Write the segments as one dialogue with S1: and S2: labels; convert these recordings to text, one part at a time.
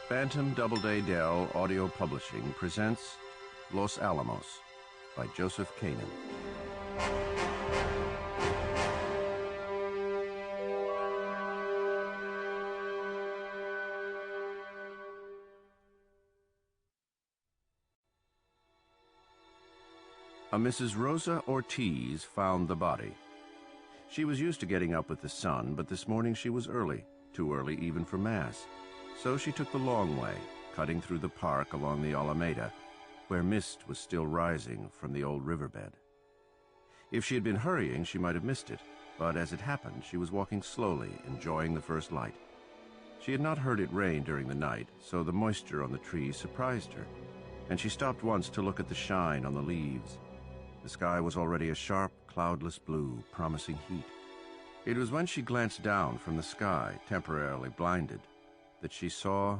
S1: Bantam Doubleday Dell Audio Publishing presents Los Alamos by Joseph Kanon. A Mrs. Rosa Ortiz found the body. She was used to getting up with the sun, but this morning she was early, too early even for Mass. So she took the long way, cutting through the park along the Alameda, where mist was still rising from the old riverbed. If she had been hurrying, she might have missed it, but as it happened, she was walking slowly, enjoying the first light. She had not heard it rain during the night, so the moisture on the trees surprised her, and she stopped once to look at the shine on the leaves. The sky was already a sharp, cloudless blue, promising heat. It was when she glanced down from the sky, temporarily blinded, that she saw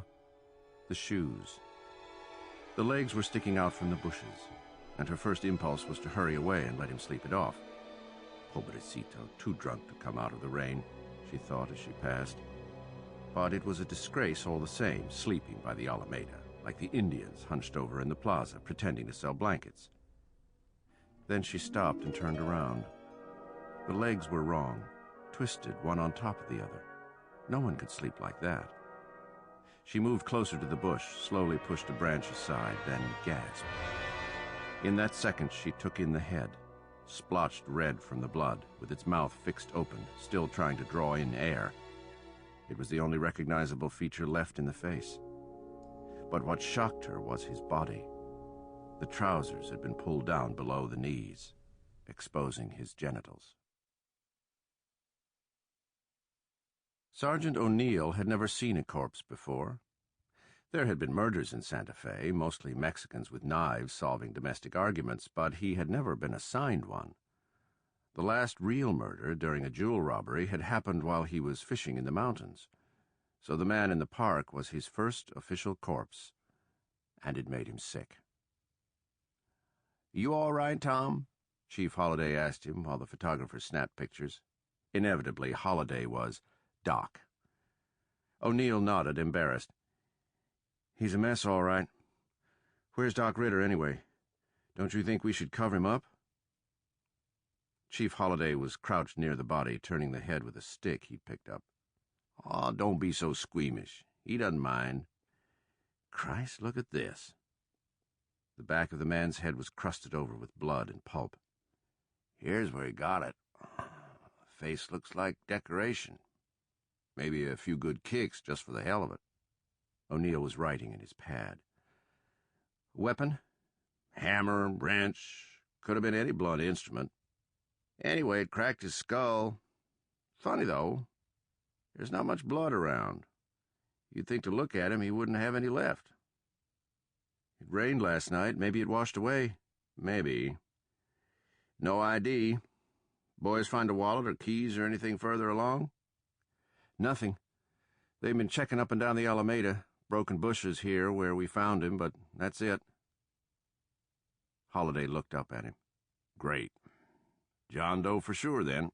S1: the shoes. The legs were sticking out from the bushes, and her first impulse was to hurry away and let him sleep it off. Pobrecito, too drunk to come out of the rain, she thought as she passed. But it was a disgrace all the same, sleeping by the Alameda, like the Indians hunched over in the plaza, pretending to sell blankets. Then she stopped and turned around. The legs were wrong, twisted one on top of the other. No one could sleep like that. She moved closer to the bush, slowly pushed a branch aside, then gasped. In that second she took in the head, splotched red from the blood, with its mouth fixed open, still trying to draw in air. It was the only recognizable feature left in the face. But what shocked her was his body. The trousers had been pulled down below the knees, exposing his genitals. Sergeant O'Neill had never seen a corpse before. There had been murders in Santa Fe, mostly Mexicans with knives solving domestic arguments, but he had never been assigned one. The last real murder, during a jewel robbery, had happened while he was fishing in the mountains. So the man in the park was his first official corpse, and it made him sick. "You all right, Tom?" Chief Holliday asked him while the photographer snapped pictures. Inevitably, Holliday was Doc. O'Neill nodded, embarrassed. "He's a mess, all right. Where's Doc Ritter, anyway? Don't you think we should cover him up?" Chief Holliday was crouched near the body, turning the head with a stick he'd picked up. "Oh, don't be so squeamish. He doesn't mind. Christ, look at this." The back of the man's head was crusted over with blood and pulp. "Here's where he got it. The face looks like decoration. Maybe a few good kicks just for the hell of it." O'Neill was writing in his pad. "Weapon? Hammer, wrench, could have been any blunt instrument. Anyway, it cracked his skull. Funny, though. There's not much blood around. You'd think to look at him he wouldn't have any left. It rained last night. Maybe it washed away. Maybe. No ID. Boys find a wallet or keys or anything further along?" "Nothing. They've been checking up and down the Alameda. Broken bushes here where we found him, but that's it." Holliday looked up at him. "Great. John Doe for sure, then."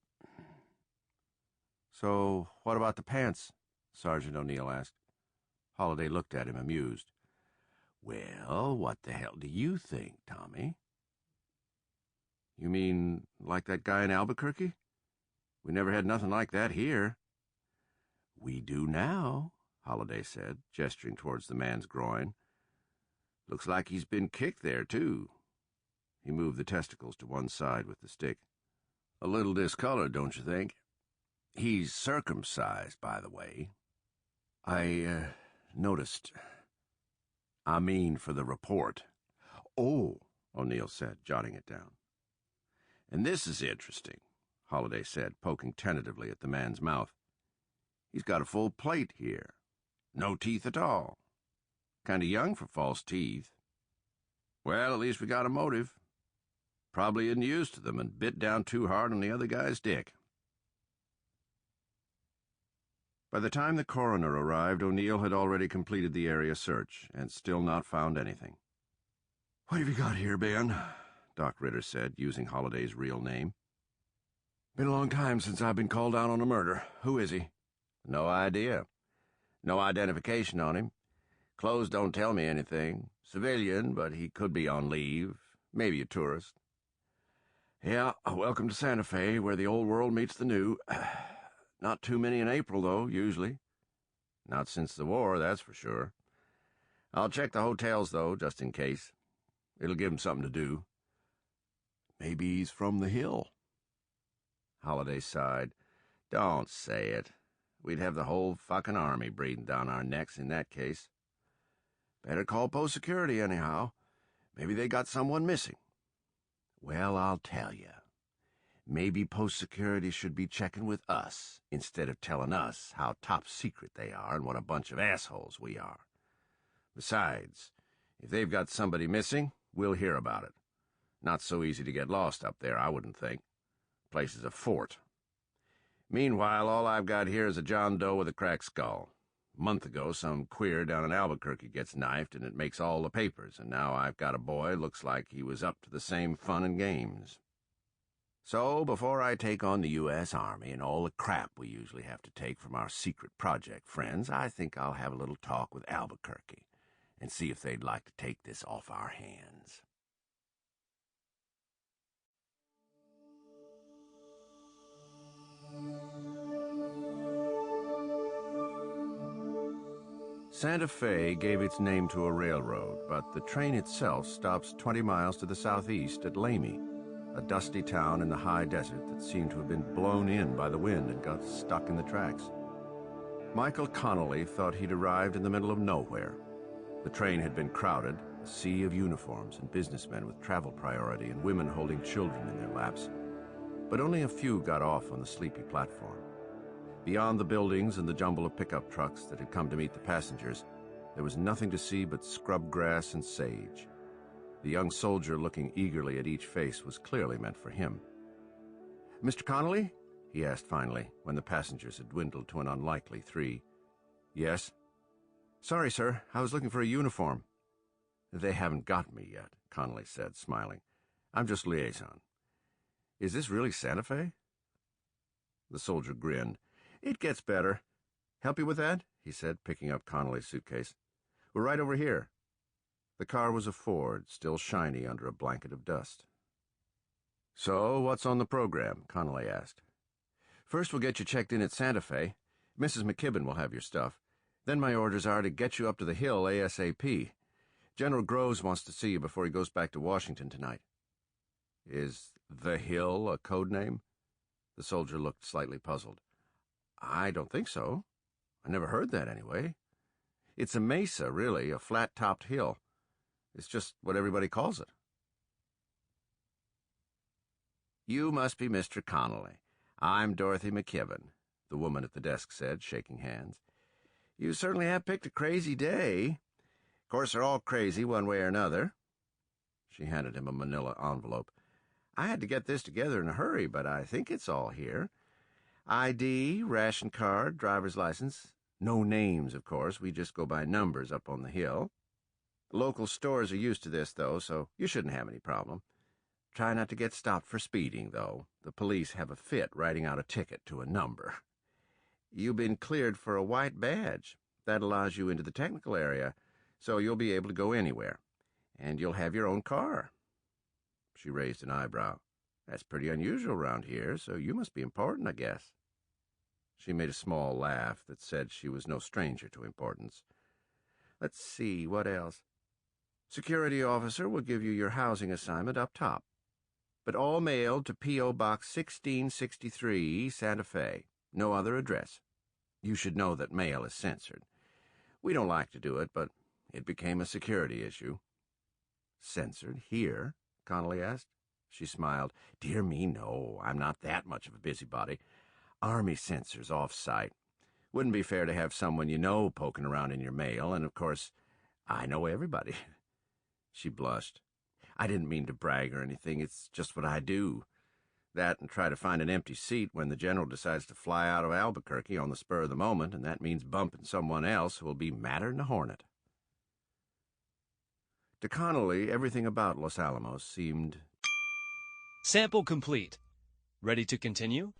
S1: "So, what about the pants?" Sergeant O'Neill asked. Holliday looked at him, amused. "Well, what the hell do you think, Tommy?" "You mean like that guy in Albuquerque? We never had nothing like that here." "We do now," Holliday said, gesturing towards the man's groin. "Looks like he's been kicked there, too." He moved the testicles to one side with the stick. "A little discolored, don't you think? He's circumcised, by the way." "I noticed. I mean for the report." "Oh," O'Neill said, jotting it down. "And this is interesting," Holliday said, poking tentatively at the man's mouth. "He's got a full plate here. No teeth at all. Kinda young for false teeth. Well, at least we got a motive. Probably isn't used to them and bit down too hard on the other guy's dick." By the time the coroner arrived, O'Neill had already completed the area search and still not found anything. "What have you got here, Ben?" Doc Ritter said, using Holliday's real name. "Been a long time since I've been called out on a murder. Who is he?" "No idea. No identification on him. Clothes don't tell me anything. Civilian, but he could be on leave. Maybe a tourist. Yeah, welcome to Santa Fe, where the old world meets the new. Not too many in April, though, usually. Not since the war, that's for sure. I'll check the hotels, though, just in case. It'll give him something to do. Maybe he's from the Hill. Holliday sighed. Don't say it. We'd have the whole fucking army breathing down our necks in that case. Better call post security anyhow. Maybe they got someone missing. Well, I'll tell you. Maybe post security should be checking with us instead of telling us how top secret they are and what a bunch of assholes we are. Besides, if they've got somebody missing, we'll hear about it. Not so easy to get lost up there, I wouldn't think. Place is a fort. Meanwhile, all I've got here is a John Doe with a cracked skull. A month ago, some queer down in Albuquerque gets knifed, and it makes all the papers, and now I've got a boy looks like he was up to the same fun and games. So, before I take on the U.S. Army and all the crap we usually have to take from our secret project friends, I think I'll have a little talk with Albuquerque and see if they'd like to take this off our hands. Santa Fe gave its name to a railroad, but the train itself stops 20 miles to the southeast at Lamy, a dusty town in the high desert that seemed to have been blown in by the wind and got stuck in the tracks. Michael Connolly thought he'd arrived in the middle of nowhere. The train had been crowded, a sea of uniforms and businessmen with travel priority and women holding children in their laps. But only a few got off on the sleepy platform. Beyond the buildings and the jumble of pickup trucks that had come to meet the passengers, there was nothing to see but scrub grass and sage. The young soldier looking eagerly at each face was clearly meant for him. "Mr. Connolly?" he asked finally, when the passengers had dwindled to an unlikely 3. "Yes?" "Sorry, sir. I was looking for a uniform." "They haven't got me yet," Connolly said, smiling. "I'm just liaison. Is this really Santa Fe?" The soldier grinned. "It gets better. Help you with that?" he said, picking up Connolly's suitcase. "We're right over here." The car was a Ford, still shiny under a blanket of dust. "So, what's on the program?" Connolly asked. "First we'll get you checked in at Santa Fe. Mrs. McKibben will have your stuff. Then my orders are to get you up to the Hill ASAP. General Groves wants to see you before he goes back to Washington tonight." "Is the Hill a code name?" The soldier looked slightly puzzled. "I don't think so. I never heard that anyway. It's a mesa, really, a flat-topped hill. It's just what everybody calls it." "You must be Mr. Connolly. I'm Dorothy McKibben," the woman at the desk said, shaking hands. "You certainly have picked a crazy day. Of course, they're all crazy one way or another." She handed him a manila envelope. "I had to get this together in a hurry, but I think it's all here. ID, ration card, driver's license. No names, of course. We just go by numbers up on the hill. Local stores are used to this, though, so you shouldn't have any problem. Try not to get stopped for speeding, though. The police have a fit writing out a ticket to a number. You've been cleared for a white badge. That allows you into the technical area, so you'll be able to go anywhere. And you'll have your own car." She raised an eyebrow. "That's pretty unusual around here, so you must be important, I guess." She made a small laugh that said she was no stranger to importance. "Let's see, what else? Security officer will give you your housing assignment up top, but all mailed to P.O. Box 1663, Santa Fe. No other address. You should know that mail is censored. We don't like to do it, but it became a security issue." "Censored here?" Connolly asked. She smiled. "Dear me, no. I'm not that much of a busybody. Army censors off-site. Wouldn't be fair to have someone you know poking around in your mail, and of course, I know everybody." She blushed. "I didn't mean to brag or anything. It's just what I do. That and try to find an empty seat when the general decides to fly out of Albuquerque on the spur of the moment, and that means bumping someone else who will be madder than a hornet." To Connolly, everything about Los Alamos seemed...
S2: Sample complete. Ready to continue?